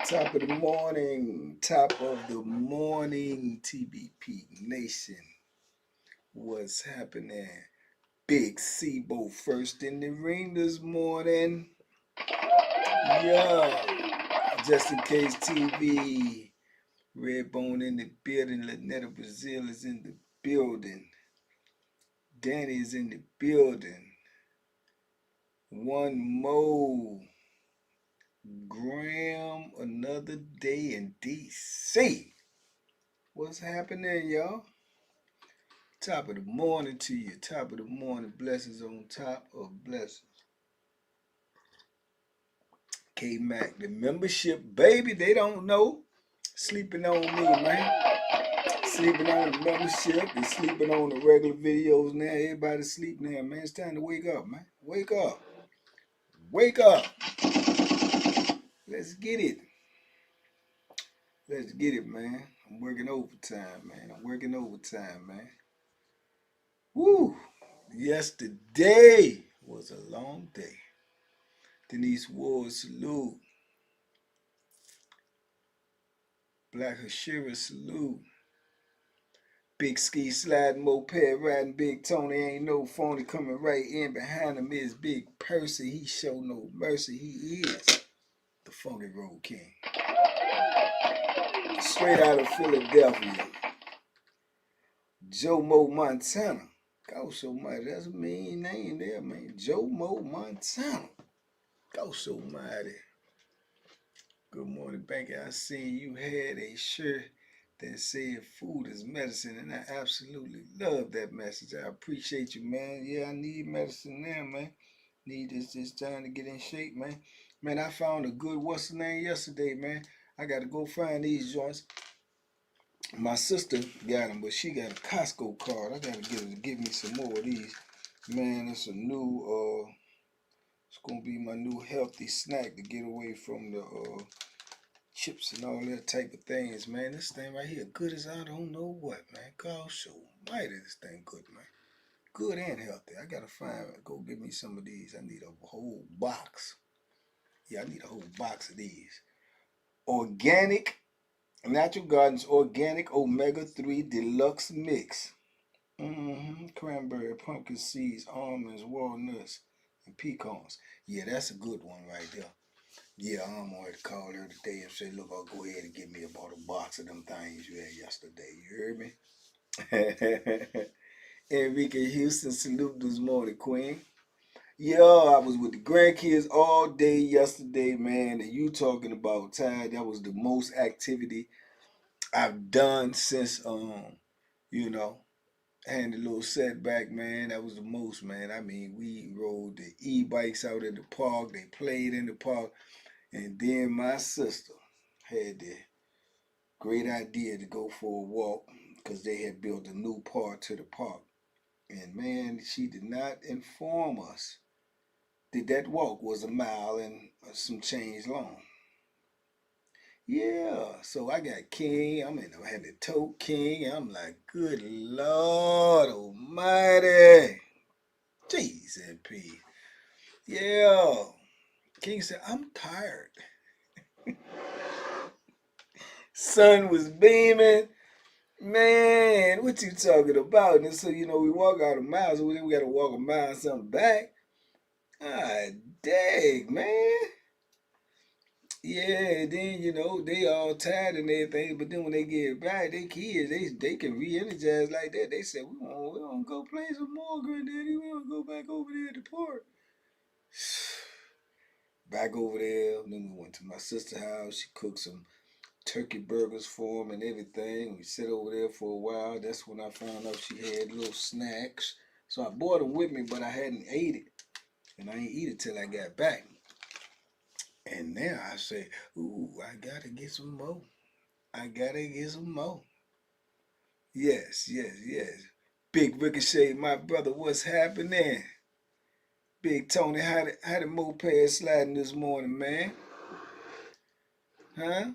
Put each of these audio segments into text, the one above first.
Top of the morning, TBP Nation. What's happening? Big Sebo first in the ring this morning. Yeah, just in case TV. Redbone in the building. Lanetta Brazil is in the building. Danny is in the building. One more. Graham, another day in DC. What's happening, y'all? Top of the morning to you. Top of the morning. Blessings on top of blessings. K-Mac, the membership, baby, they don't know. Sleeping on me, man. Sleeping on the membership. They're sleeping on the regular videos now. Everybody sleep now, man. It's time to wake up, man. Wake up. Wake up. Let's get it. Let's get it, man. I'm working overtime, man. Woo! Yesterday was a long day. Denise Ward, salute. Black Hashira, salute. Big ski sliding, moped riding, Big Tony ain't no phony coming right in behind him is Big Percy. He show no mercy. He is the Funky Road King. Straight out of Philadelphia. Joe Mo Montana. Go so mighty. That's a mean name there, man. Joe Mo Montana. Go so mighty. Good morning, Banker. I seen you had a shirt that said food is medicine, and I absolutely love that message. I appreciate you, man. Yeah, I need medicine now, man. Need this time to get in shape, man. Man, I found a good what's the name yesterday, man. I got to go find these joints. My sister got them, but she got a Costco card. I got to get her to give me some more of these. Man, it's a new, it's going to be my new healthy snack to get away from the, chips and all that type of things, man. This thing right here, good as I don't know what, man. God so mighty, this thing good, man. Good and healthy. I gotta go get me some of these. I need a whole box. Yeah, I need a whole box of these. Organic, Natural Gardens Organic Omega-3 Deluxe Mix. Cranberry, pumpkin seeds, almonds, walnuts, and pecans. Yeah, that's a good one right there. Yeah, I'm going to call her today and say, look, I'll go ahead and get me about a box of them things you had yesterday. You heard me? Enrique Houston, salute this morning, Queen. Yeah, I was with the grandkids all day yesterday, man. And you talking about time. That was the most activity I've done since, you know, had a little setback, man. That was the most, man. I mean, we rode the e-bikes out in the park. They played in the park. And then my sister had the great idea to go for a walk because they had built a new part to the park. And man, she did not inform us that walk was a mile and some change long. Yeah, so I got King. I had to tote King. I'm like, good Lord Almighty. Jeez and P. Yeah. King said, I'm tired. Sun was beaming. Man, what you talking about? And so, we walk out a mile, so then we got to walk a mile and something back. Ah, dang, man. Yeah, then, they all tired and everything, but then when they get back, they kids, they can re-energize like that. They said, we want to go play some more, granddaddy. We want to go back over there at the park. Back over there, then we went to my sister's house. She cooked some turkey burgers for him and everything. We sit over there for a while. That's when I found out she had little snacks. So I brought them with me, but I hadn't ate it. And I ain't eat it till I got back. And now I say, ooh, I gotta get some more. Yes. Big Ricochet, my brother, what's happening? Big Tony, how the moped sliding this morning, man? Huh?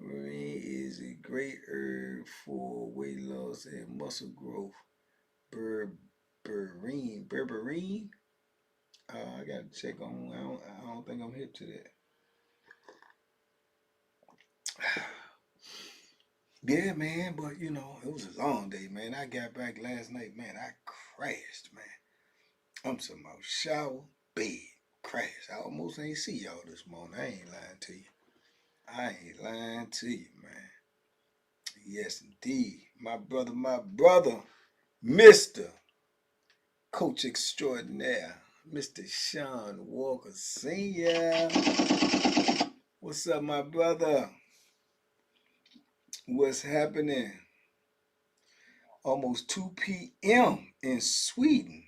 Marine is a great herb for weight loss and muscle growth. Berberine. I gotta check on. I don't think I'm hip to that. Yeah, man, but you know, it was a long day, man. I got back last night, man. I crashed, man. I'm talking about shower, bed, crash. I almost ain't see y'all this morning. I ain't lying to you. I ain't lying to you, man. Yes, indeed. My brother, Mr. Coach Extraordinaire, Mr. Sean Walker Sr. What's up, my brother? What's happening? Almost 2 p.m. in Sweden.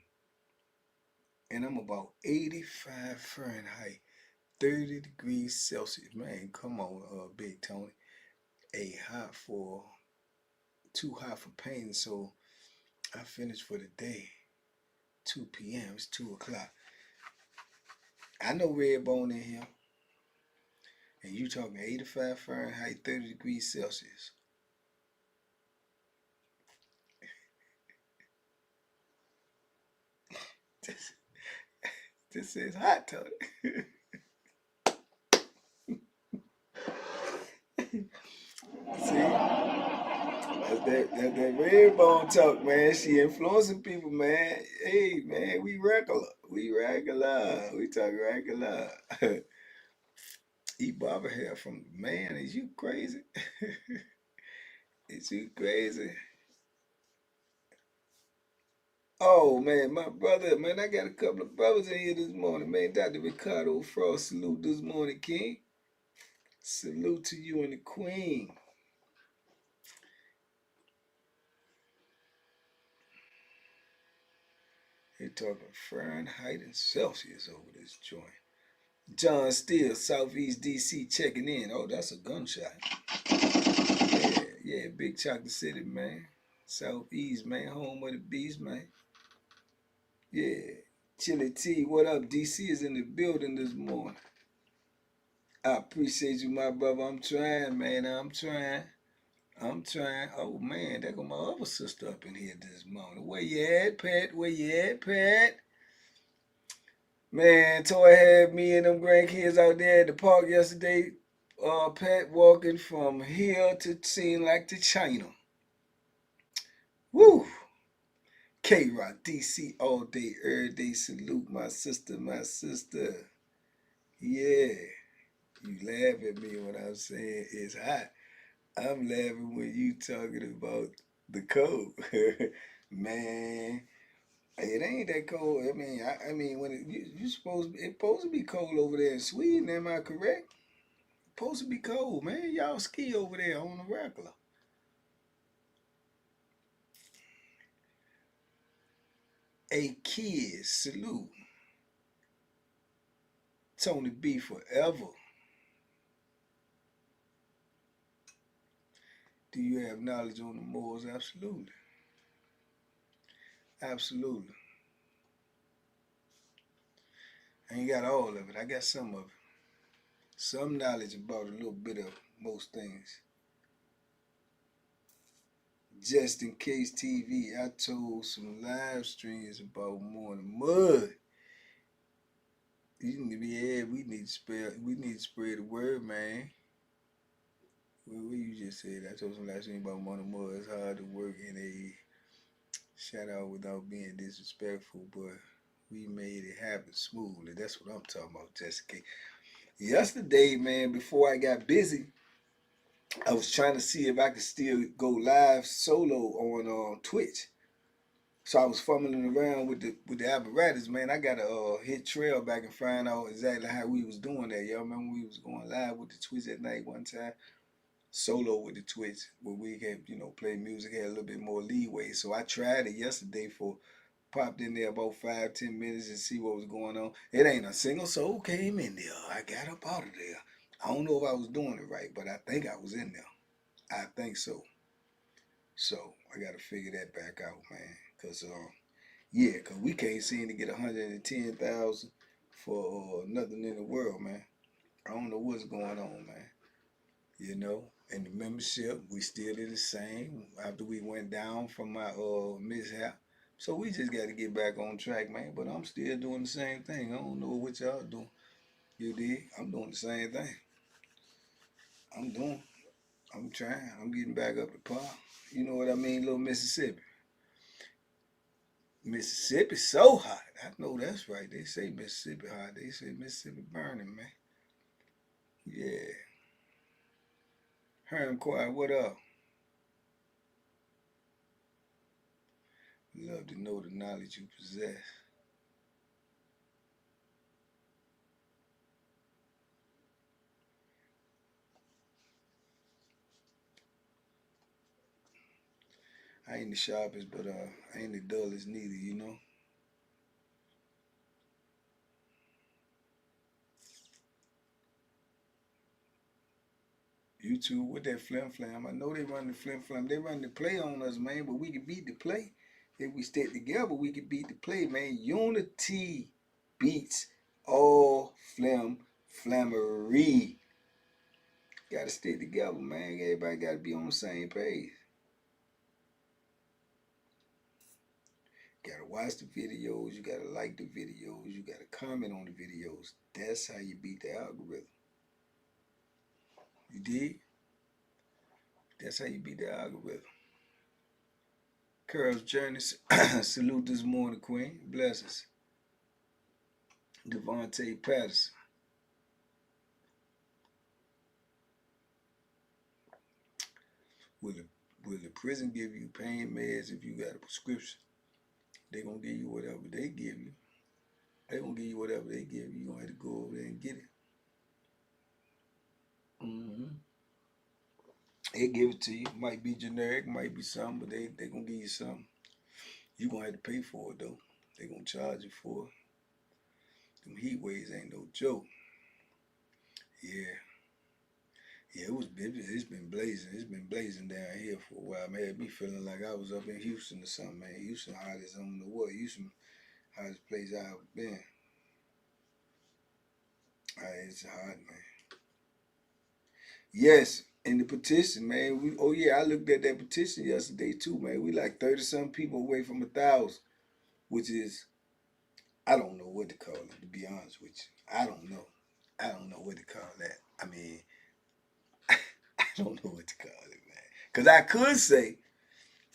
And I'm about 85 Fahrenheit, 30 degrees Celsius. Man, come on, Big Tony. Too hot for pain. So I finished for the day. 2 p.m. It's 2 o'clock. I know Redbone in here. And you talking 85 Fahrenheit, 30 degrees Celsius. This is hot, Tony. See? That's that Redbone talk, man. She influencing people, man. Hey, man, we regular. We regular. We talk regular. Eat barber hair from man. Is you crazy? Is you crazy? Oh man, my brother, man, I got a couple of brothers in here this morning, man. Dr. Ricardo Frost, salute this morning, King. Salute to you and the Queen. They talking Fahrenheit and Celsius over this joint. John Steele, Southeast DC, checking in. Oh, that's a gunshot. Yeah, Big Chocolate City, man. Southeast, man, home of the beast, man. Yeah. Chili T, what up? DC is in the building this morning. I appreciate you, my brother. I'm trying, man. I'm trying. Oh man, there go my other sister up in here this morning. Where you at, Pat? Where you at, Pat? Man, Toy had me and them grandkids out there at the park yesterday. Pat walking from here to seem like to China. Woo! K Rock DC all day, every day. Salute my sister, my sister. Yeah. You laugh at me when I'm saying it's hot. I'm laughing when you talking about the cold. Man, it ain't that cold. I mean, when it's supposed to be cold over there in Sweden. Am I correct? Supposed to be cold, man. Y'all ski over there on the regular. A kids salute. Tony B forever. Do you have knowledge on the Moors? Absolutely. Absolutely. I ain't got all of it. I got some of it. Some knowledge about a little bit of most things. Just in case TV, I told some live streams about Morning Mud. Yeah, we need to spread the word, man. What you just said? I told some live stream about Morning Mud. It's hard to work in a shout out without being disrespectful, but we made it happen smoothly. That's what I'm talking about, Jessica. Yesterday, man, before I got busy, I was trying to see if I could still go live solo on Twitch. So I was fumbling around with the apparatus, man. I got to hit trail back and find out exactly how we was doing that. Y'all remember we was going live with the Twitch at night one time, solo with the Twitch, where we could play music, had a little bit more leeway. So I tried it yesterday popped in there about 5-10 minutes and see what was going on. It ain't a single soul came in there. I got up out of there. I don't know if I was doing it right, but I think I was in there. I think so. So I got to figure that back out, man. Cause we can't seem to get 110,000 for nothing in the world, man. I don't know what's going on, man. And the membership, we still did the same after we went down from my mishap. So we just got to get back on track, man. But I'm still doing the same thing. I don't know what y'all doing. You did? I'm doing the same thing. I'm doing. I'm trying. I'm getting back up to par. You know what I mean? Little Mississippi. Mississippi's so hot. I know that's right. They say Mississippi hot. They say Mississippi burning, man. Yeah. Herm Quiet, what up? Love to know the knowledge you possess. I ain't the sharpest, but I ain't the dullest neither, you know. YouTube with that flim flam. I know they run the flim flam. They run the play on us, man, but we can beat the play. If we stick together, we can beat the play, man. Unity beats all flammery. Gotta stick together, man. Everybody gotta be on the same page. Gotta watch the videos. You gotta like the videos. You gotta comment on the videos. That's how you beat the algorithm. You did? That's how you beat the algorithm. Curls Journey, salute this morning, Queen. Blessings. Devontae Patterson. Will the prison give you pain meds if you got a prescription? They gonna give you whatever they give you. They gonna give you whatever they give you. You gonna have to go over there and get it. They give it to you. Might be generic, might be something, but they gonna give you something. You gonna have to pay for it though. They gonna charge you for it. Them heat waves ain't no joke. Yeah. Yeah, it's been blazing. It's been blazing down here for a while. Man, had me feeling like I was up in Houston or something, man. Houston hot as I don't know what. Houston hottest place I've been. It's hot, man. Yes, in the petition, man. I looked at that petition yesterday too, man. We like 30-some people away from 1,000, which is, I don't know what to call it, to be honest with you. I don't know. I don't know what to call that. I mean, I don't know what to call it, man. Because I could say,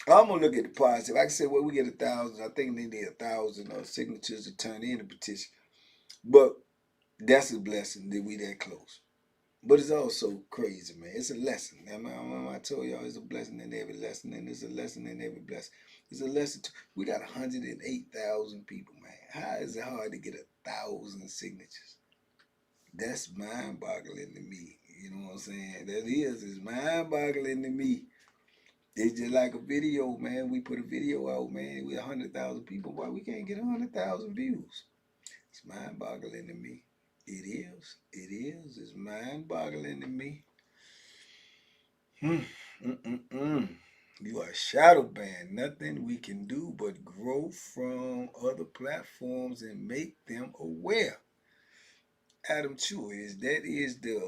I'm gonna look at the positive. I can say, well, we get 1,000. I think they need 1,000 signatures to turn in the petition. But that's a blessing that we that close. But it's also crazy, man. It's a lesson. I told y'all it's a blessing in every lesson, and it's a lesson in every blessing. It's a lesson. We got 108,000 people, man. How is it hard to get 1,000 signatures? That's mind-boggling to me. You know what I'm saying? That is. It's mind-boggling to me. It's just like a video, man. We put a video out, man. We 100,000 people. Why we can't get 100,000 views? It's mind-boggling to me. It is. It is. It's mind-boggling to me. You are shadow banned. Nothing we can do but grow from other platforms and make them aware. Adam Chu that is the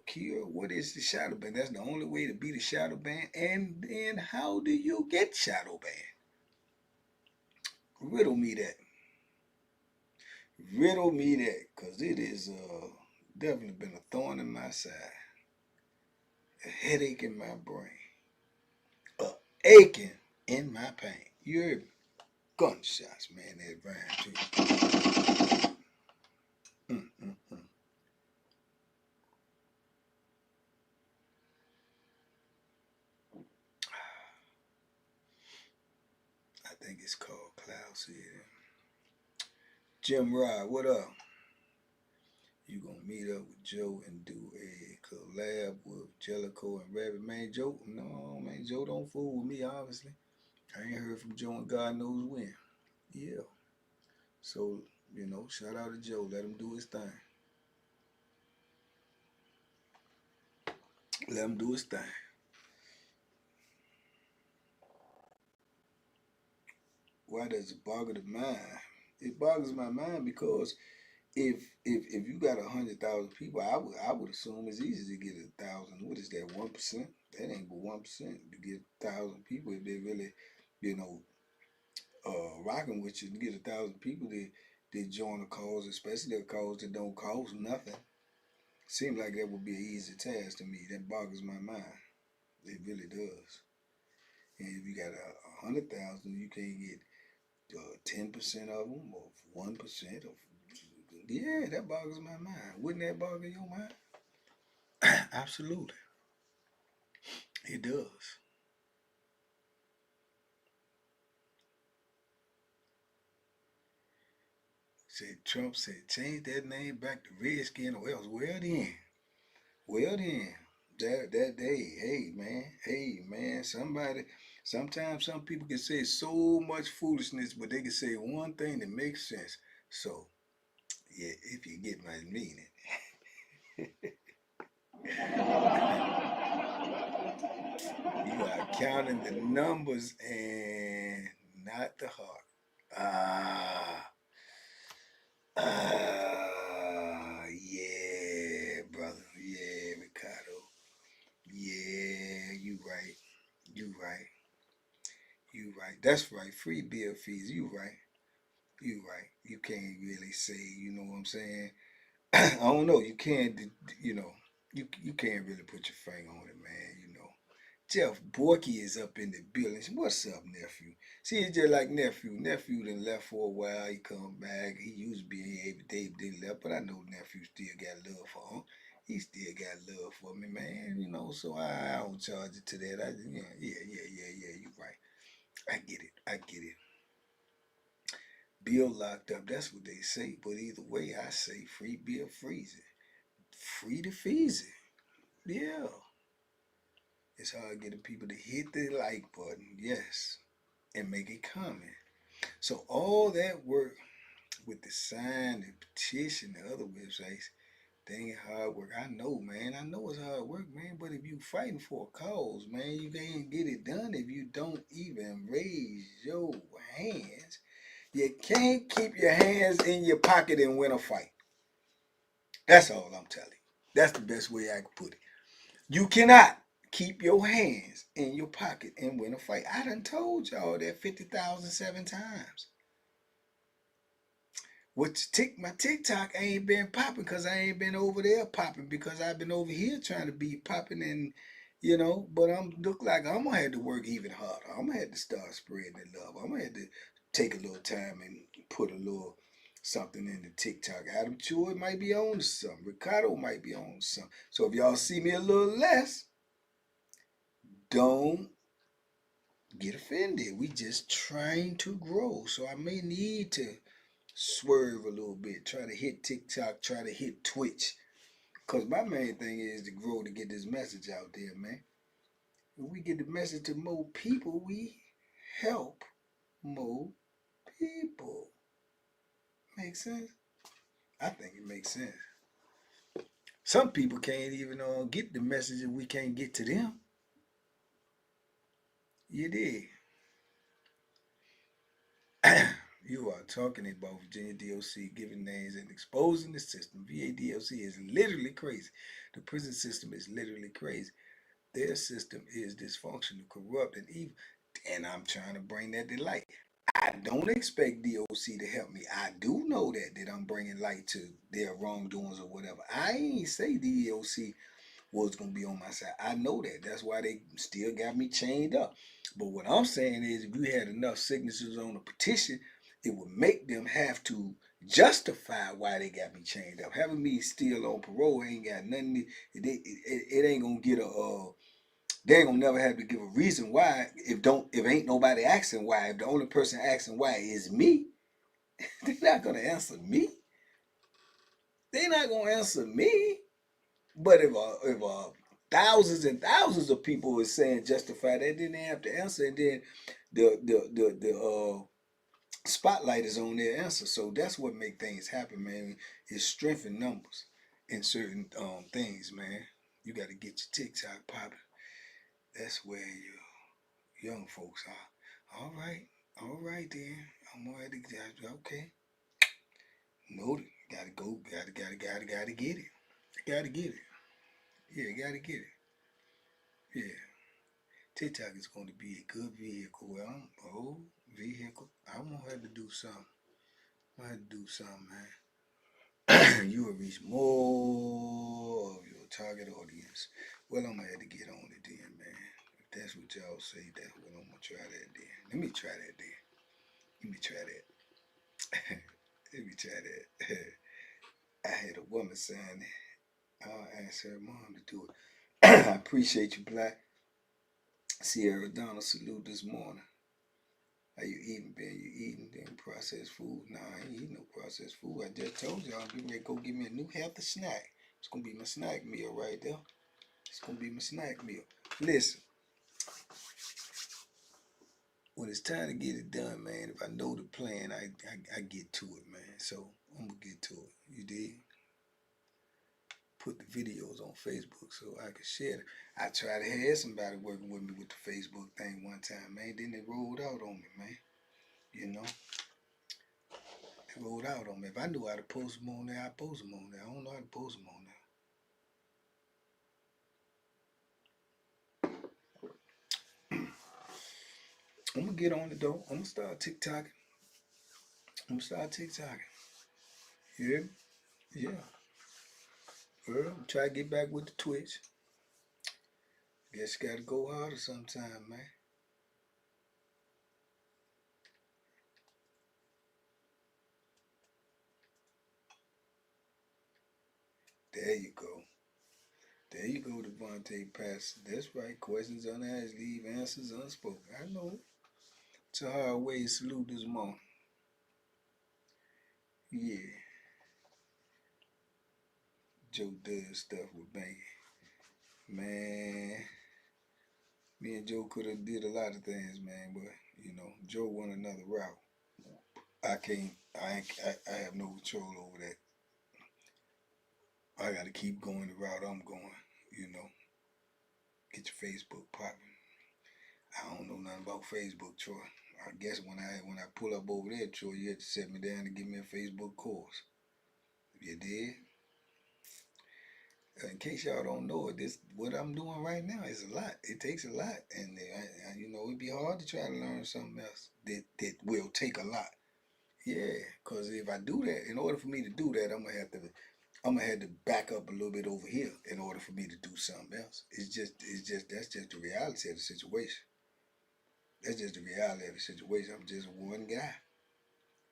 cure. What is the shadow ban? That's the only way to beat a shadow ban. And then how do you get shadow banned? Riddle me that. Riddle me that, cause it is definitely been a thorn in my side, a headache in my brain, a aching in my pain. You heard me? Gunshots, man. That rhyme too. I think it's called Cloud Seeding. Jim Rod, what up? You gonna meet up with Joe and do a collab with Jellicoe and Rabbit? Man, Joe, no, man, Joe don't fool with me, obviously. I ain't heard from Joe and God knows when. Yeah. So, shout out to Joe. Let him do his thing. Let him do his thing. Why does it boggle the mind? It boggles my mind because if you got 100,000 people, I would assume it's easy to get 1,000. What is that? 1%? That ain't but 1% to get 1,000 people if they really, rocking with you. To get 1,000 people, they join a cause, especially a cause that don't cost nothing. Seems like that would be an easy task to me. That boggles my mind. It really does. And if you got 100,000, you can't get 10% of them or 1% of. Yeah, that boggles my mind. Wouldn't that boggle your mind? Absolutely, it does. Said Trump said change that name back to Redskin or else. Well then, that hey man, somebody. Sometimes some people can say so much foolishness, but they can say one thing that makes sense. So yeah, if you get my meaning, you are counting the numbers and not the heart. Ah, yeah, brother. Yeah, Ricardo. Yeah, you right. You right. You right. That's right. Free bill fees. You right. You right. You can't really say. You know what I'm saying? I don't know. You can't. You know. You can't really put your finger on it, man. You know. Jeff Borky is up in the building. What's up, nephew? See, it's just like nephew. Nephew done left for a while. He come back. He used to be here every day, but then left. But I know nephew still got love for him. He still got love for me, man. You know, so I don't charge it to that. Yeah. You right. I get it. I get it. Bill locked up. That's what they say. But either way, I say free Bill freeze it. Free to fees it. Yeah. It's hard getting people to hit the like button. Yes. And make a comment. So all that work with the sign, the petition, the other websites, they ain't hard work. I know, man. I know it's hard work, man. But if you fighting for a cause, man, you can't get it done if you don't even raise your hands. You can't keep your hands in your pocket and win a fight. That's all I'm telling you. That's the best way I can put it. You cannot keep your hands in your pocket and win a fight. I done told y'all that 50,007 times. Which my TikTok ain't been popping because I ain't been over there popping because I've been over here trying to be popping and but I'm look like I'm gonna have to work even harder. I'm gonna have to start spreading the love. I'm gonna have to take a little time and put a little something in the TikTok. Adam Chua might be on to something. Ricardo might be on to something. So if y'all see me a little less, don't get offended. We just trying to grow. So I may need to swerve a little bit, try to hit TikTok, try to hit Twitch. Because my main thing is to grow to get this message out there, man. When we get the message to more people, we help more people. Make sense? I think it makes sense. Some people can't even get the message if we can't get to them. You did. You are talking about Virginia DOC giving names and exposing the system. VA DOC is literally crazy. The prison system is literally crazy. Their system is dysfunctional, corrupt, and evil. And I'm trying to bring that to light. I don't expect DOC to help me. I do know that I'm bringing light to their wrongdoings or whatever. I ain't say DOC was gonna be on my side. I know that. That's why they still got me chained up. But what I'm saying is, if you had enough signatures on a petition, it would make them have to justify why they got me chained up. Having me still on parole ain't got nothing. It ain't gonna get a. They ain't gonna never have to give a reason why. If ain't nobody asking why. If the only person asking why is me, they're not gonna answer me. They're not gonna answer me. But if thousands and thousands of people is saying justify that, then they have to answer, and then the spotlight is on their answer. So that's what make things happen, man. Is strength in numbers in certain things, man. You got to get your TikTok popping. That's where your young folks are. All right then. I'm already okay. Noted. Gotta go. Gotta get it. Gotta get it. Yeah, gotta get it. Yeah. TikTok is going to be a good vehicle. Well, I'm old vehicle. I'm gonna have to do something. I'm gonna have to do something, man. You will reach more of your target audience. Well, I'm gonna have to get on it then, man. That's what y'all say. That's what I'm gonna try that then. Let me try that then. Let me try that. Let me try that. I had a woman sign it. I'll ask her mom to do it. I appreciate you, Black. Sierra Donna, salute this morning. How you eating, Ben? You eating them processed food? Nah, I ain't eating no processed food. I just told y'all I'm getting ready to go get me a new healthy snack. It's gonna be my snack meal right there. It's gonna be my snack meal. Listen, when it's time to get it done, man, if I know the plan, I get to it, man. So I'm gonna get to it. You did? Put the videos on Facebook so I can share it. I tried to have somebody working with me with the Facebook thing one time, man. Then they rolled out on me, man. You know, they rolled out on me. If I knew how to post them on there, I'd post them on there. I don't know how to post them on there. I'm gonna get on it though. I'm gonna start TikToking. I'm gonna start TikToking. Yeah, yeah. Well, try to get back with the Twitch. Guess you gotta go harder sometime, man. There you go. There you go, Devontae Pass. That's right. Questions unasked, leave answers unspoken. I know it. Tahar Wade, salute this morning. Yeah. Joe does stuff with Banky. Man, me and Joe could have did a lot of things, man, but you know, Joe went another route. I can't. I have no control over that. I got to keep going the route I'm going. You know, get your Facebook popping. I don't know nothing about Facebook, Troy. I guess when I pull up over there, Troy, you have to set me down and give me a Facebook course. You did? In case y'all don't know it, this what I'm doing right now is a lot. It takes a lot, and you know it'd be hard to try to learn something else that will take a lot. Yeah, cause if I do that, in order for me to do that, I'm gonna have to back up a little bit over here in order for me to do something else. It's just that's just the reality of the situation. That's just the reality of the situation. I'm just one guy.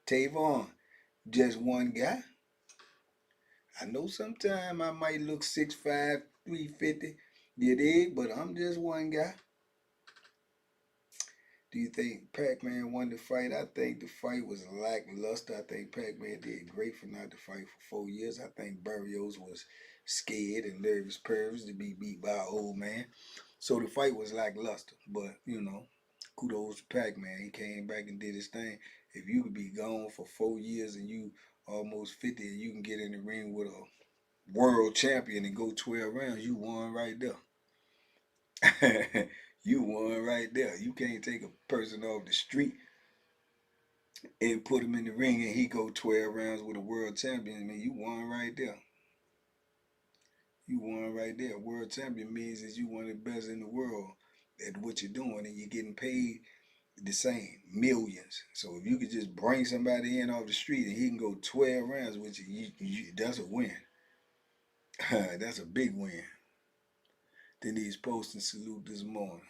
Tavon, just one guy. I know sometime I might look 6'5", 350, you dig, but I'm just one guy. Do you think Pac-Man won the fight? I think the fight was lackluster. I think Pac-Man did great for not to fight for 4 years. I think Barrios was scared and nervous pervs to be beat by an old man. So the fight was lackluster. But, you know, kudos to Pac-Man. He came back and did his thing. If you could be gone for 4 years and you almost 50 and you can get in the ring with a world champion and go 12 rounds, you won right there. You won right there. You can't take a person off the street and put him in the ring and he go 12 rounds with a world champion. I mean, you won right there. You won right there. World champion means that you one of the best in the world at what you're doing and you're getting paid the same, millions. So if you could just bring somebody in off the street and he can go 12 rounds with you that's a win. That's a big win. Then he's posting salute this morning.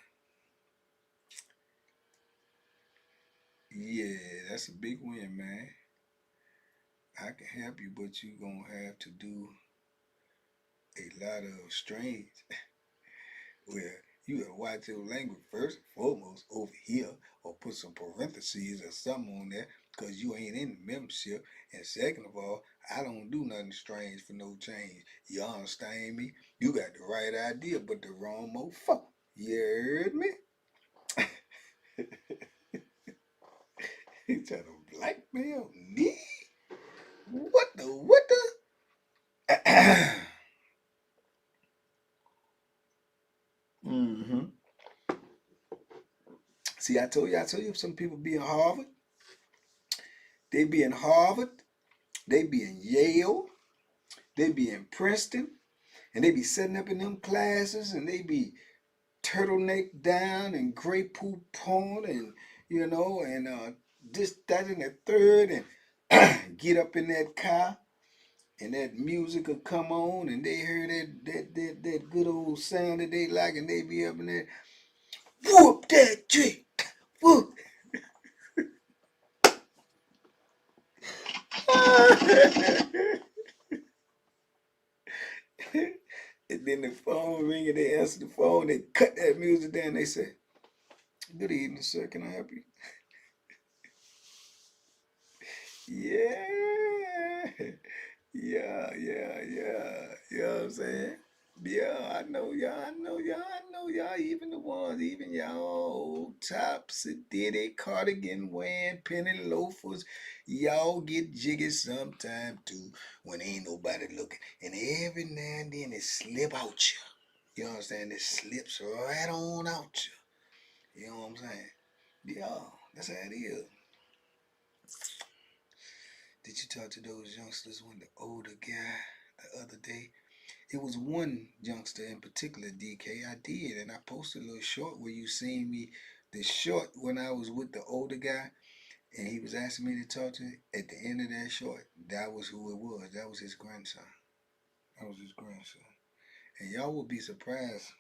Yeah, that's a big win, man. I can help you, but you gonna have to do a lot of strange. Well, you gotta watch your language first and foremost over here, or put some parentheses or something on there, cause you ain't in the membership. And second of all, I don't do nothing strange for no change. You understand me? You got the right idea, but the wrong mofo. You heard me? He trying to blackmail me? What the? What the? Mm-hmm. See, I told you some people be in Harvard. They be in Harvard. They be in Yale. They be in Princeton. And they be setting up in them classes and they be turtleneck down and Grey Poupon and, you know, and this, that, and the third and get up in that car and that music will come on and they hear that good old sound that they like and they be up in there. Whoop that trick. Whoop. And then the phone ring and they answer the phone. They cut that music down. They say, "Good evening, sir. Can I help you?" Yeah. Yeah. You know what I'm saying? Yeah, I know y'all. Even the ones, even y'all tops, Diddy, cardigan wearing, penny loafers, y'all get jiggy sometime too when ain't nobody looking. And every now and then it slip out you. You know what I'm saying? It slips right on out you. You know what I'm saying? Yeah, that's how it is. Did you talk to those youngsters when the older guy the other day? It was one youngster in particular, DK. I did, and I posted a little short where you seen me. The short when I was with the older guy, and he was asking me to talk to. At the end of that short, that was who it was. That was his grandson. That was his grandson. And y'all would be surprised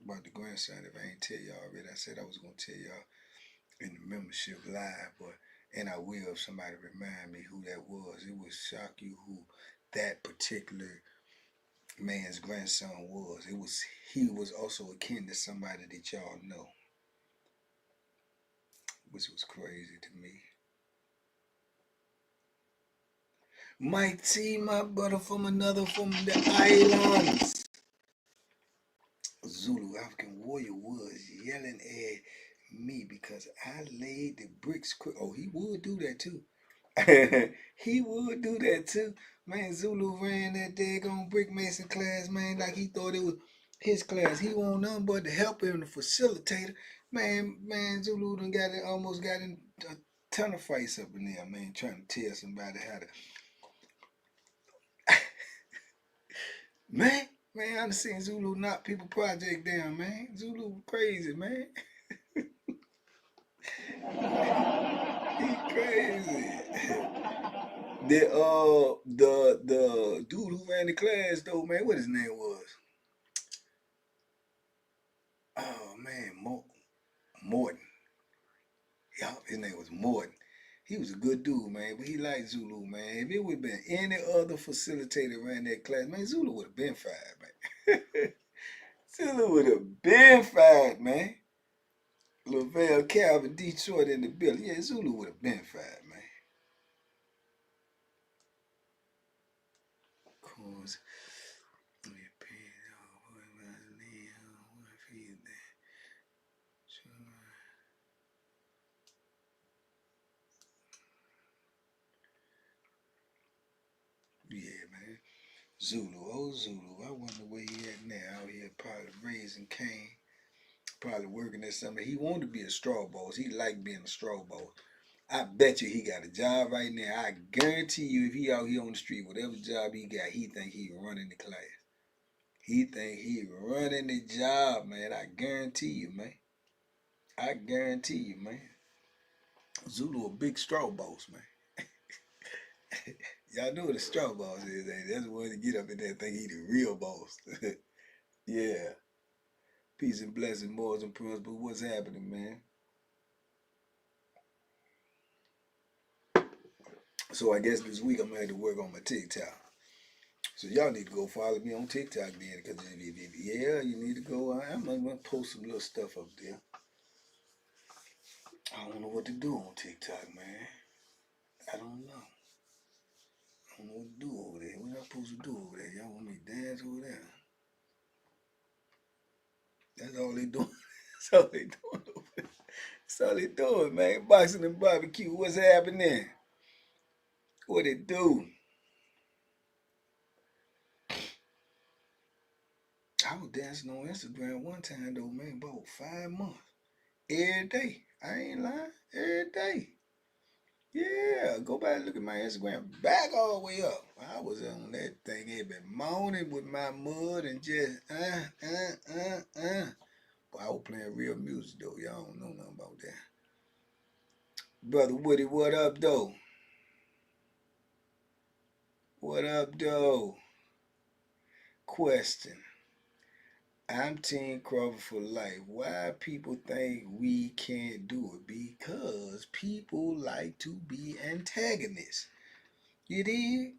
about the grandson if I ain't tell y'all already. I said I was gonna tell y'all in the membership live, but and I will if somebody remind me who that was. It would shock you who that particular man's grandson was. He was also akin to somebody that y'all know, which was crazy to me. Mike T, my brother from the islands. Zulu African warrior was yelling at me because I laid the bricks quick. Oh, he would do that too. He would do that too. Man, Zulu ran that daggone brick mason class, man, like he thought it was his class. He want nothing but to help him, the facilitator. Man, Zulu done got it, almost got in a ton of fights up in there, man, trying to tell somebody how to. Man, I done seen Zulu knock people project down, man. Zulu crazy, man. He crazy. The dude who ran the class though, man, what his name was? Oh man, Morton. Yeah, his name was Morton. He was a good dude, man, but he liked Zulu, man. If it would have been any other facilitator ran that class, man, Zulu would have been fired, man. Zulu would have been fired, man. Lavelle Calvin, Detroit in the building. Yeah, Zulu would have been fired, man. Of course. Yeah, man. Zulu, oh Zulu. I wonder where he at now. Out here probably raising cane. Probably working at something. He wanted to be a straw boss. He liked being a straw boss. I bet you he got a job right now. I guarantee you if he out here on the street, whatever job he got, he think he running the class. He think he running the job, man. I guarantee you, man. I guarantee you, man. Zulu a big straw boss, man. Y'all know what a straw boss is, ain't it? That's the one to get up in there and think he the real boss. Yeah. Peace and blessings, morals and principles. What's happening, man? So I guess this week I'm gonna have to work on my TikTok. So y'all need to go follow me on TikTok then, because yeah, you need to go. I'm gonna post some little stuff up there. I don't know what to do on TikTok, man. I don't know. I don't know what to do over there. What am I supposed to do over there? Y'all want me to dance over there? That's all they doing. That's all they doing over there. That's all they doing, man. Boxing and barbecue. What's happening? What it do? I was dancing on Instagram one time though, man, about 5 months. Every day. I ain't lying. Every day. Yeah, go back and look at my Instagram. Back all the way up. I was on that thing every morning with my mud and just Boy, I was playing real music though. Y'all don't know nothing about that. Brother Woody, what up though? What up though? Question. I'm Team Crawford for life. Why people think we can't do it? Because people like to be antagonists. You did?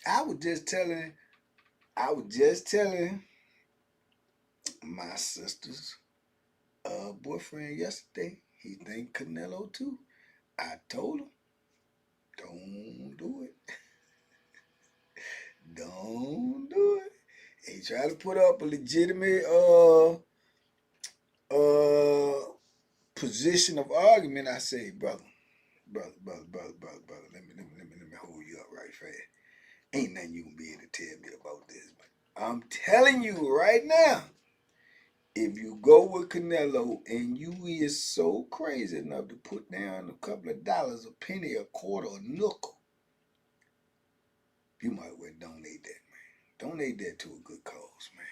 I was just telling my sister's boyfriend yesterday. He think Canelo too. I told him, don't do it. Don't do it. He tried to put up a legitimate uh position of argument. I say, brother, let me hold you up right fast. Ain't nothing you can be able to tell me about this, but I'm telling you right now, if you go with Canelo and you is so crazy enough to put down a couple of dollars, a penny, a quarter, a nickel, you might well donate that, man. Donate that to a good cause, man.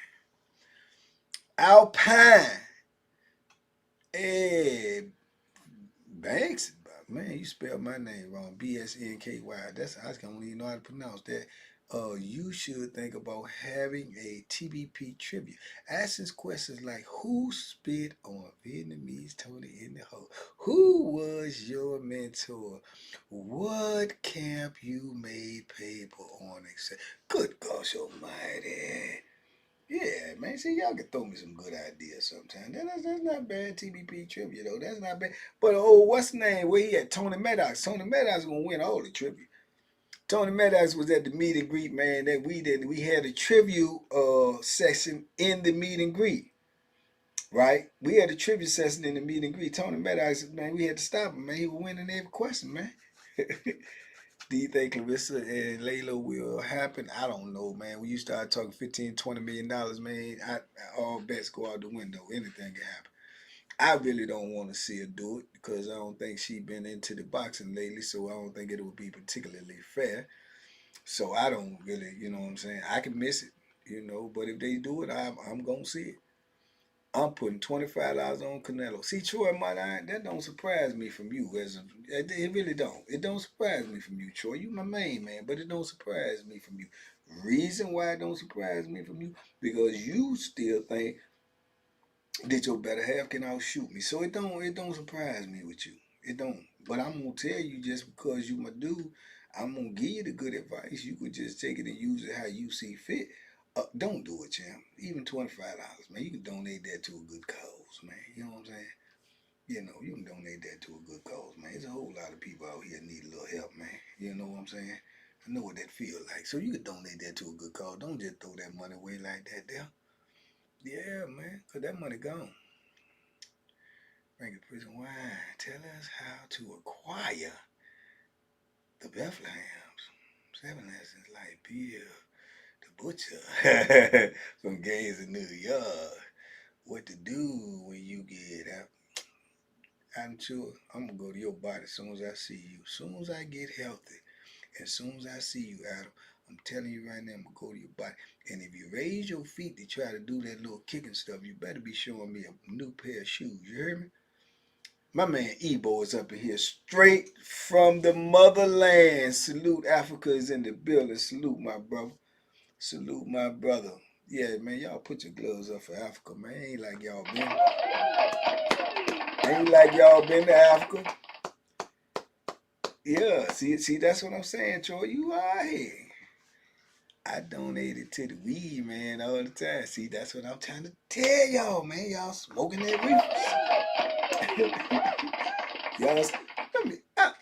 Alpine. Hey, Banks, man, you spelled my name wrong. BSNKY. I don't even know how to pronounce that. You should think about having a TBP tribute. Asking questions like, who spit on Vietnamese Tony in the hole? Who was your mentor? What camp you made paper on? Good gosh almighty. Yeah, man. See, y'all can throw me some good ideas sometimes. That's not bad. TBP trivia though. That's not bad. But what's the name? Where he at? Tony Maddox. Tony Maddox gonna win all the trivia. Tony Maddox was at the meet and greet, man. That we did. We had a trivia session in the meet and greet. Right? We had a trivia session in the meet and greet. Tony Maddox, man, we had to stop him, man. He was winning every question, man. Do you think Clarissa and Layla will happen? I don't know, man. When you start talking $15-20 million, man, all bets go out the window. Anything can happen. I really don't want to see her do it because I don't think she's been into the boxing lately, so I don't think it would be particularly fair. So I don't really, you know what I'm saying? I can miss it, but if they do it, I'm going to see it. I'm putting $25 on Canelo. See, Troy, that don't surprise me from you. It really don't. It don't surprise me from you, Troy. You my main man, but it don't surprise me from you. Reason why it don't surprise me from you, because you still think that your better half can outshoot me. So it don't surprise me with you. It don't. But I'm gonna tell you, just because you my dude, I'm gonna give you the good advice. You could just take it and use it how you see fit. Don't do it, champ. Even $25, man. You can donate that to a good cause, man. You know what I'm saying? You can donate that to a good cause, man. There's a whole lot of people out here need a little help, man. You know what I'm saying? I know what that feels like. So you can donate that to a good cause. Don't just throw that money away like that there. Yeah, man. Because that money gone. Rankin Prison Wine. Tell us how to acquire the Bethlehems. 7 lessons like Bill the Butcher from Gaines in New York. What to do when you get out. I'm sure I'm going to go to your body as soon as I see you. As soon as I get healthy, as soon as I see you, Adam, I'm telling you right now, I'm going to go to your body. And if you raise your feet to try to do that little kicking stuff, you better be showing me a new pair of shoes. You hear me? My man Ebo is up in here straight from the motherland. Salute Africa is in the building. Salute my brother. Salute my brother. Yeah, man, y'all put your gloves up for Africa, man. Ain't like y'all been to Africa. Yeah, see, that's what I'm saying, Troy. You are here. I donated to the weed, man, all the time. See, that's what I'm trying to tell y'all, man. Y'all smoking that reefer.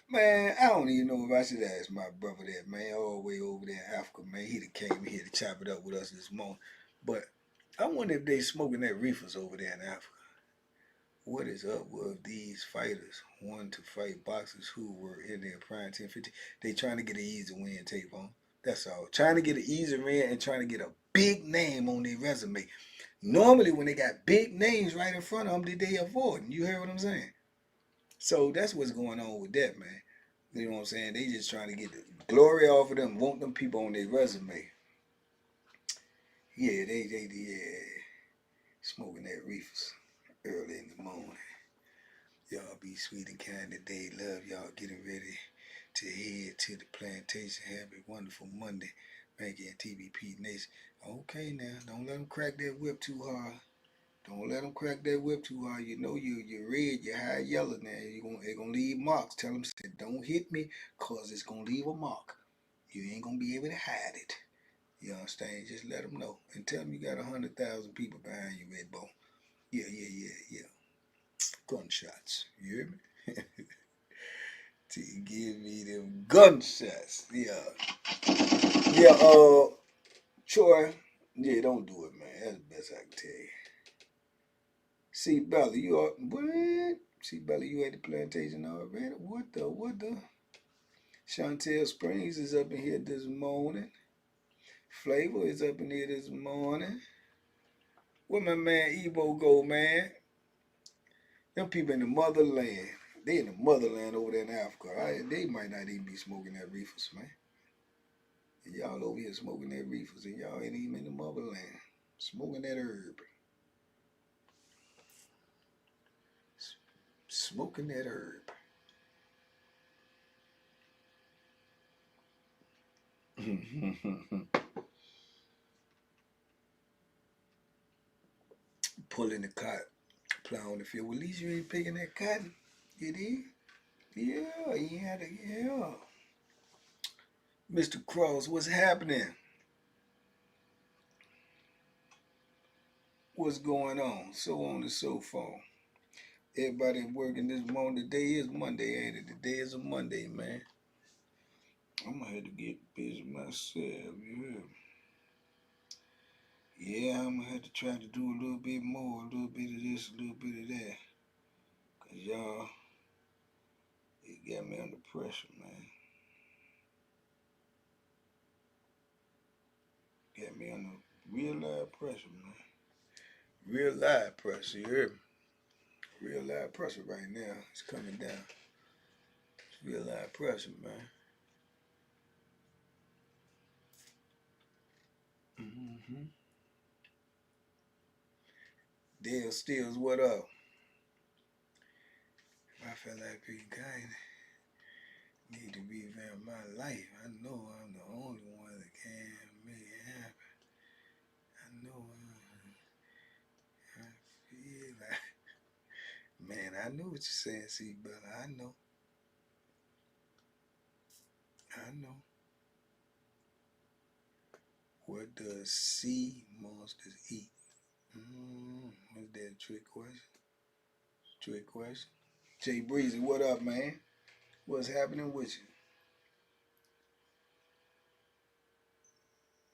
Man, I don't even know if I should ask my brother that, man, all the way over there in Africa, man. He done came here to chop it up with us this morning. But I wonder if they smoking that reefers over there in Africa. What is up with these fighters wanting to fight boxers who were in their prime 10-15? They trying to get an easy win tape on. That's all. Trying to get an easy win and trying to get a big name on their resume. Normally, when they got big names right in front of them, they avoid. You hear what I'm saying? So that's what's going on with that, man. You know what I'm saying? They just trying to get the glory off of them, want them people on their resume. Yeah, they smoking that reefers early in the morning. Y'all be sweet and kind today. Love y'all getting ready to head to the plantation. Have a wonderful Monday. Banky and TBP Nation. Okay now, don't let them crack that whip too hard. Don't let them crack that whip too hard. You know you're red, you're high yellow now. They're gonna leave marks. Tell them, say, don't hit me, cause it's gonna leave a mark. You ain't gonna be able to hide it. You understand? Just let them know. And tell them you got 100,000 people behind you, Red Bone. Yeah. Gunshots. You hear me? To give me them gunshots. Troy. Yeah, don't do it, man. That's the best I can tell you. See, Bella, you are what? See, Bella, you at the plantation already? What the? Chantel Springs is up in here this morning. Flavor is up in here this morning. Where my man Evo go, man? Them people in the motherland. They in the motherland over there in Africa. They might not even be smoking that reefers, man. And y'all over here smoking that reefers, and y'all ain't even in the motherland. Smoking that herb. Smoking that herb. Pulling the cotton, plowing the field. Well, at least you ain't picking that cotton. You did? Yeah, you had to, yeah. Mr. Cross, what's happening? What's going on? So on and so forth. Everybody working this morning. Today is Monday, ain't it? Today is a Monday, man. I'm gonna have to get busy myself, yeah. Yeah, I'm gonna have to try to do a little bit more, a little bit of this, a little bit of that. Cause y'all, it got me under pressure, man. Got me under real live pressure, man. Real live pressure, you hear me? Real live pressure right now. It's coming down. It's real live pressure, man. Mm-hmm. Dale Steels, what up? I feel like Pete Kind need to revamp my life. I know I'm the only one that can make it happen. I know I feel like, man, I know what you're saying, see, brother. I know. What does sea monsters eat? What's that trick question? Trick question. Jay Breezy, what up, man? What's happening with you?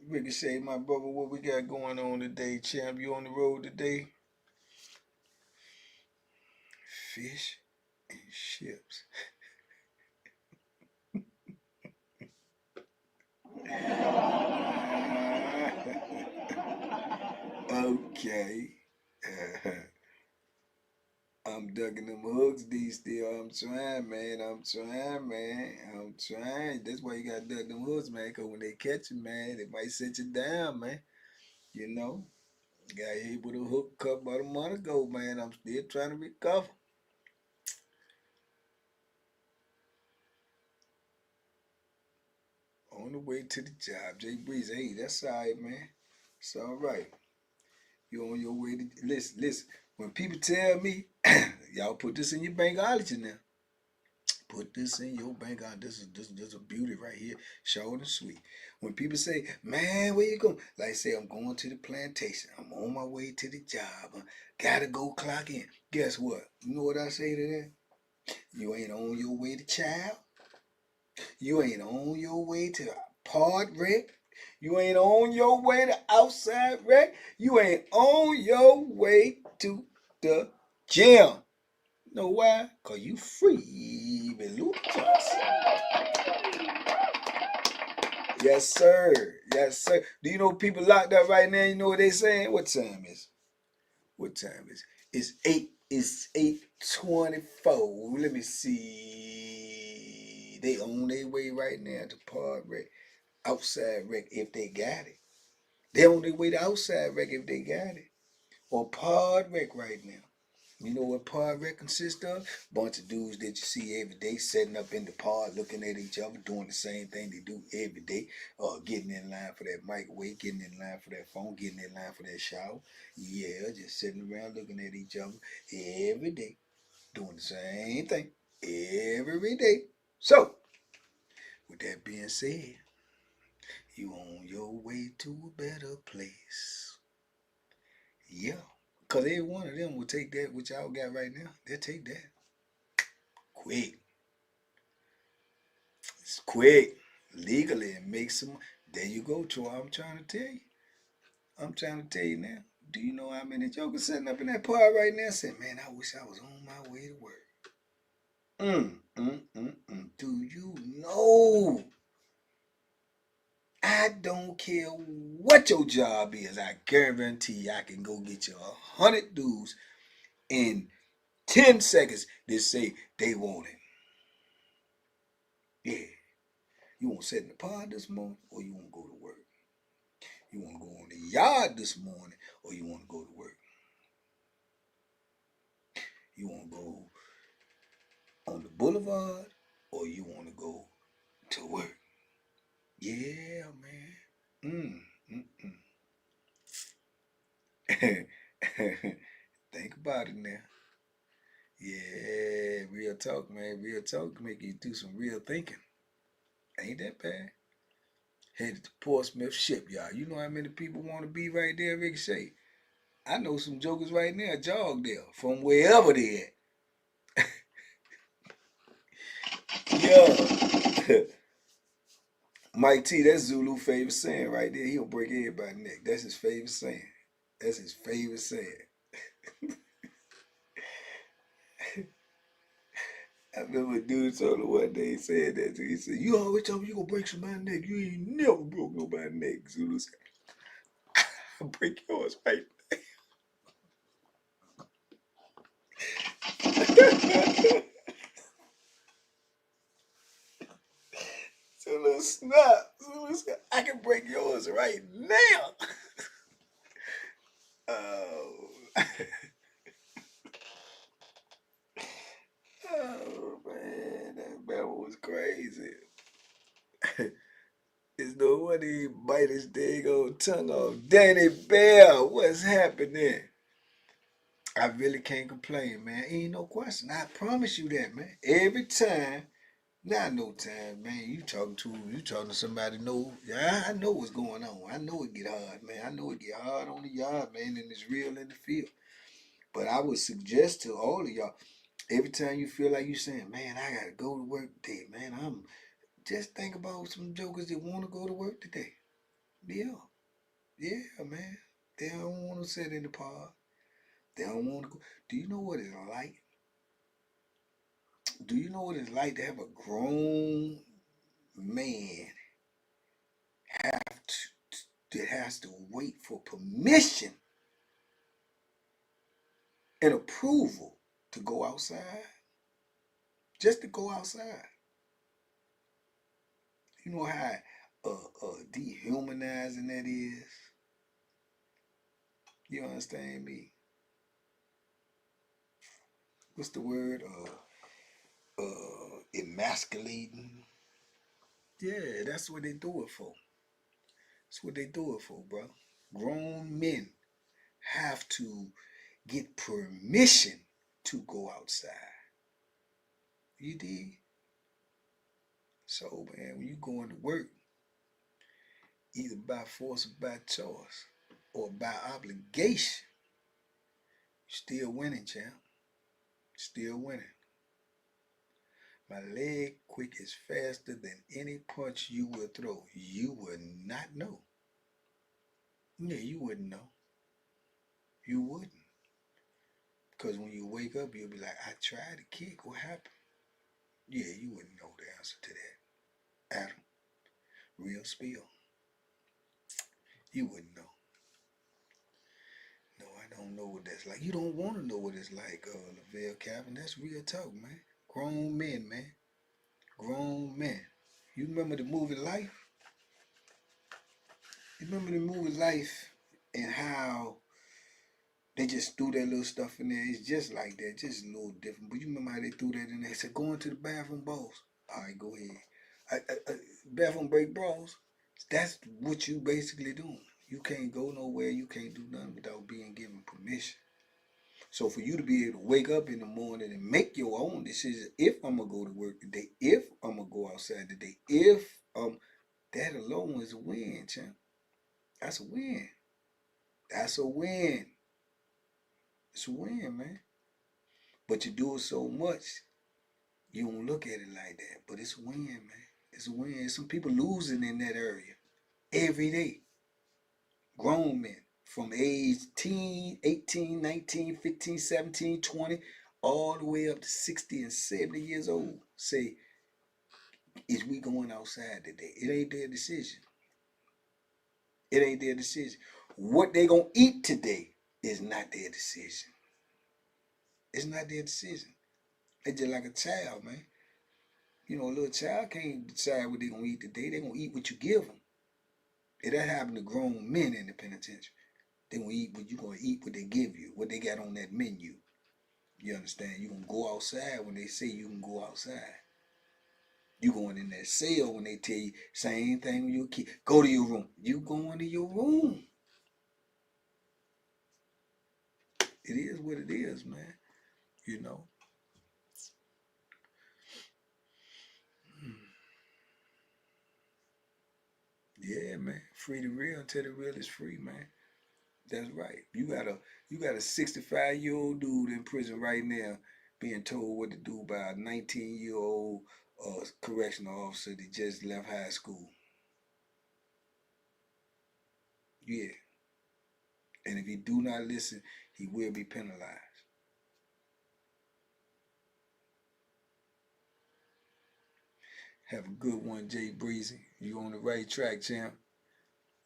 Ricochet, my brother, what we got going on today, champ? You on the road today? Fish and ships. Okay. I'm ducking them hooks these still. I'm trying, man. I'm trying. That's why you gotta duck them hooks, man. Cause when they catch you, man, they might set you down, man. You know, got hit with a hook cut about a month ago, man. I'm still trying to recover. On the way to the job, Jay Breeze. Hey, that's all right, man. It's all right. You on your way to listen. When people tell me, y'all put this in your bankology now. Put this in your bankology. This is a beauty right here, short and sweet. When people say, "Man, where you going?" Like say, "I'm going to the plantation. I'm on my way to the job. Gotta go clock in." Guess what? You know what I say to that? You ain't on your way to child. You ain't on your way to pod wreck. You ain't on your way to outside wreck. You ain't on your way to the gym. Know why? Cause you free, Lucas. Yes, sir. Yes, sir. Do you know people locked up right now? You know what they saying? What time is? What time is? It's 8. It's 8:24. Let me see. They on their way right now to pod wreck. Outside wreck if they got it. They on their way to outside wreck if they got it. Or pod wreck right now. You know what pod rec consists of? Bunch of dudes that you see every day setting up in the pod, looking at each other, doing the same thing they do every day. Getting in line for that microwave, getting in line for that phone, getting in line for that shower. Yeah, just sitting around looking at each other every day, doing the same thing every day. So, with that being said, you on your way to a better place. Yeah. Because every one of them will take that, which y'all got right now. They'll take that. Quick. It's quick. Legally, and make some. There you go, Troy. I'm trying to tell you. I'm trying to tell you now. Do you know how many jokers sitting up in that pod right now saying, man, I wish I was on my way to work. Do you know? I don't care what your job is. I guarantee I can go get you 100 dudes in 10 seconds that say they want it. Yeah. You want to sit in the pod this morning or you want to go to work? You want to go on the yard this morning or you want to go to work? You want to go on the boulevard or you want to go to work? Yeah, man. Think about it now. Yeah, real talk, man. Real talk make you do some real thinking. Ain't that bad? Headed to Portsmouth Shipyard. You know how many people want to be right there, Ricochet? I know some jokers right now jog there from wherever they at. Yeah. Mike T, that's Zulu favorite saying right there. He'll break everybody's neck. That's his favorite saying. That's his favorite saying. I remember a dude told him one day, he said that to me. He said, you always tell me you gonna break somebody's neck. You ain't never broke nobody's neck. Zulu said, I'll break yours right now. Zulu snap. Zulu said, I can break yours right now. Oh. Oh man, that was crazy. It's no wonder he bite his dang old tongue off. Danny Bell, what's happening? I really can't complain, man. Ain't no question. I promise you that, man. Every time, not no time, man. You talking to somebody know. Yeah, I know what's going on. I know it get hard, man. I know it get hard on the yard, man, and it's real in the field. But I would suggest to all of y'all, every time you feel like you saying, man, I gotta go to work today, man. I'm just think about some jokers that want to go to work today. Yeah, yeah, man. They don't want to sit in the park. They don't want to go. Do you know what it's like? Do you know what it's like to have a grown man have that has to wait for permission and approval to go outside? Just to go outside. You know how dehumanizing that is? You understand me? What's the word? Emasculating. Yeah, that's what they do it for. That's what they do it for, bro. Grown men have to get permission to go outside. You did? So, man, when you going to work, either by force or by choice, or by obligation, still winning, champ. Still winning. My leg quick is faster than any punch you will throw. You would not know. Yeah, you wouldn't know. You wouldn't. Because when you wake up, you'll be like, I tried to kick. What happened? Yeah, you wouldn't know the answer to that. Adam, real spill. You wouldn't know. No, I don't know what that's like. You don't want to know what it's like, Lavelle Calvin. That's real talk, man. Grown men, man. Grown men. You remember the movie Life? You remember the movie Life and how They just threw that little stuff in there. It's just like that, just a little different. But you remember how they threw that in there? They said, go into the bathroom, boss. All right, go ahead. Bathroom break, bros. That's what you basically doing. You can't go nowhere. You can't do nothing without being given permission. So for you to be able to wake up in the morning and make your own decision, if I'm gonna go to work today, if I'm gonna go outside today, if that alone is a win, champ. That's a win. That's a win. It's a win, man. But you do it so much, you don't look at it like that. But it's a win, man. It's a win. Some people losing in that area every day. Grown men from age 18, 19, 15, 17, 20, all the way up to 60 and 70 years old say, is we going outside today? It ain't their decision. It ain't their decision. What they gonna eat today is not their decision. It's not their decision. It's just like a child, man. You know, a little child can't decide what they gonna eat today. They gonna eat what you give them. It that happen to grown men in the penitentiary. They gonna eat what you gonna eat what they give you, what they got on that menu. You understand? You gonna go outside when they say you can go outside. You going in that cell when they tell you same thing with your kid. Go to your room. You going to your room. It is what it is, man. You know. Yeah, man. Free the real until the real is free, man. That's right. You got a 65-year-old dude in prison right now being told what to do by a 19-year-old correctional officer that just left high school. Yeah. And if he do not listen, he will be penalized. Have a good one, Jay Breezy. You on the right track, champ.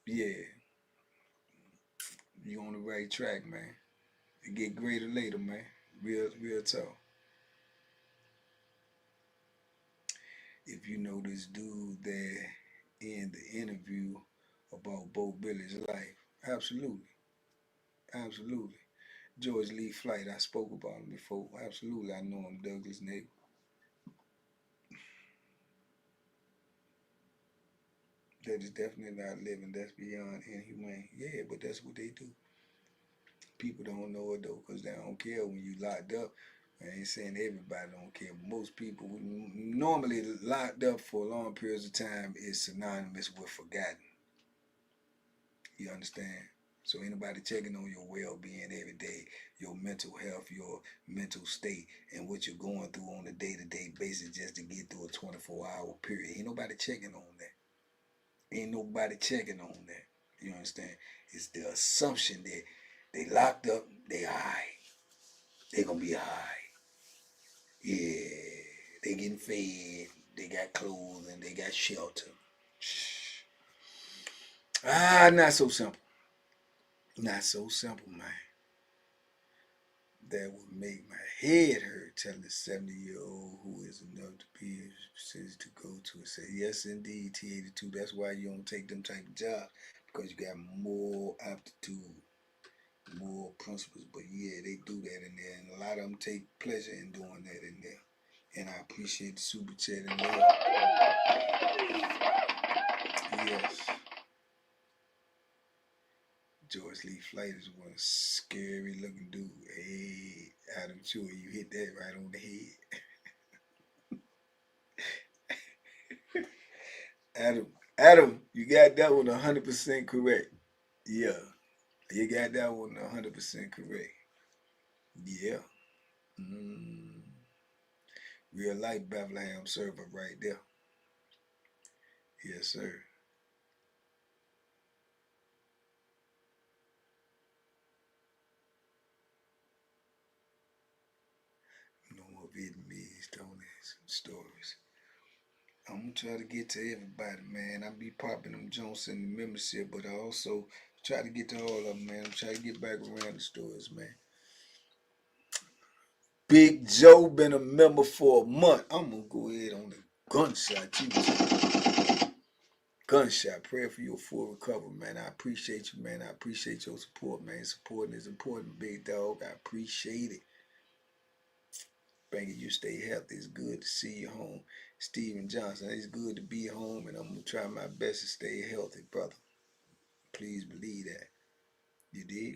Yeah. You on the right track, man. It get greater later, man. Real talk. If you know this dude there in the interview about Bo Billy's life, absolutely. Absolutely. George Lee Flight, I spoke about him before. Absolutely, I know him, Douglas nigga. That is definitely not living. That's beyond inhumane. Yeah, but that's what they do. People don't know it though, because they don't care when you locked up. I ain't saying everybody don't care, but most people normally locked up for long periods of time is synonymous with forgotten. You understand? So anybody checking on your well-being every day, your mental health, your mental state, and what you're going through on a day-to-day basis just to get through a 24-hour period. Ain't nobody checking on that. Ain't nobody checking on that. You understand? It's the assumption that they locked up, they alright. They gonna be alright. Yeah. They getting fed, they got clothes, and they got shelter. Not so simple. Not so simple, man. That would make my head hurt telling a 70-year-old who is enough to be sentenced to go to it. Say, yes, indeed, T82. That's why you don't take them type of jobs, because you got more aptitude, more principles. But yeah, they do that in there, and a lot of them take pleasure in doing that in there. And I appreciate the super chat in there. Yes. George Lee Flight is one scary looking dude. Hey, Adam Chewy, you hit that right on the head. Adam, you got that one 100% correct. Yeah, you got that one 100% correct. Yeah. Mm. Real life Bethlehem server right there. Yes, sir. No more Vietnamese stories. I'm gonna try to get to everybody, man. I be popping them Jones in the membership, but I also try to get to all of them, man. I'm trying to get back around the stories, man. Big Joe been a member for a month. I'm gonna go ahead on the gunshot you. Gunshot, prayer for your full recovery, man. I appreciate you, man. I appreciate your support, man. Supporting is important, big dog. I appreciate it. Banky, you stay healthy. It's good to see you home. Steven Johnson, it's good to be home, and I'm going to try my best to stay healthy, brother. Please believe that. You did?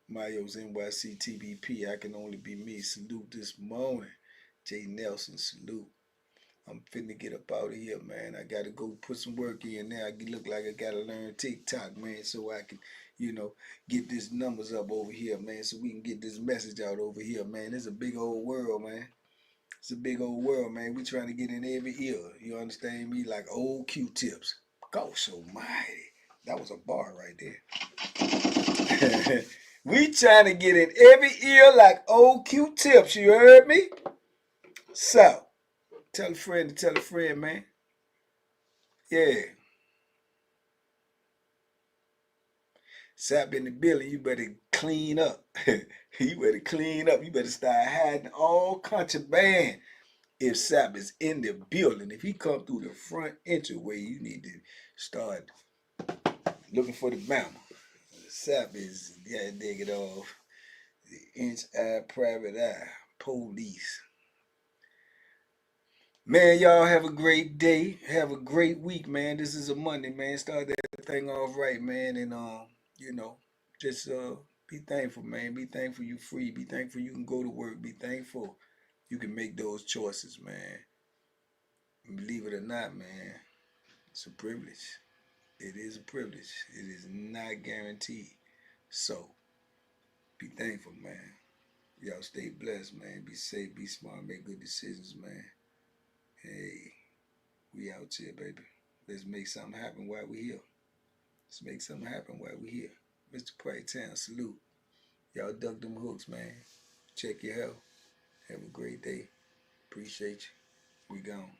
Mayo's NYC TBP, I can only be me. Salute this morning. Jay Nelson, salute. I'm finna get up out of here, man. I gotta go put some work in now. I look like I gotta learn TikTok, man, so I can, get these numbers up over here, man, so we can get this message out over here, man. It's a big old world, man. It's a big old world, man. We trying to get in every ear. You understand me? Like old Q-tips. Gosh almighty. That was a bar right there. We trying to get in every ear like old Q-tips. You heard me? So, tell a friend to tell a friend, man. Yeah. Sap in the building, you better clean up. You better clean up. You better start hiding all contraband. If Sap is in the building, if he come through the front entryway, you need to start looking for the Bama. Sap is, dig it off. The inch eye, private eye, police. Man, y'all have a great day. Have a great week, man. This is a Monday, man. Start that thing off right, man. And just be thankful, man. Be thankful you free. Be thankful you can go to work. Be thankful you can make those choices, man. And believe it or not, man, it's a privilege. It is a privilege. It is not guaranteed. So be thankful, man. Y'all stay blessed, man. Be safe, be smart, make good decisions, man. Hey, we out here, baby. Let's make something happen while we here. Let's make something happen while we here. Mr. Plantation, salute. Y'all duck them hooks, man. Check your health. Have a great day. Appreciate you. We gone.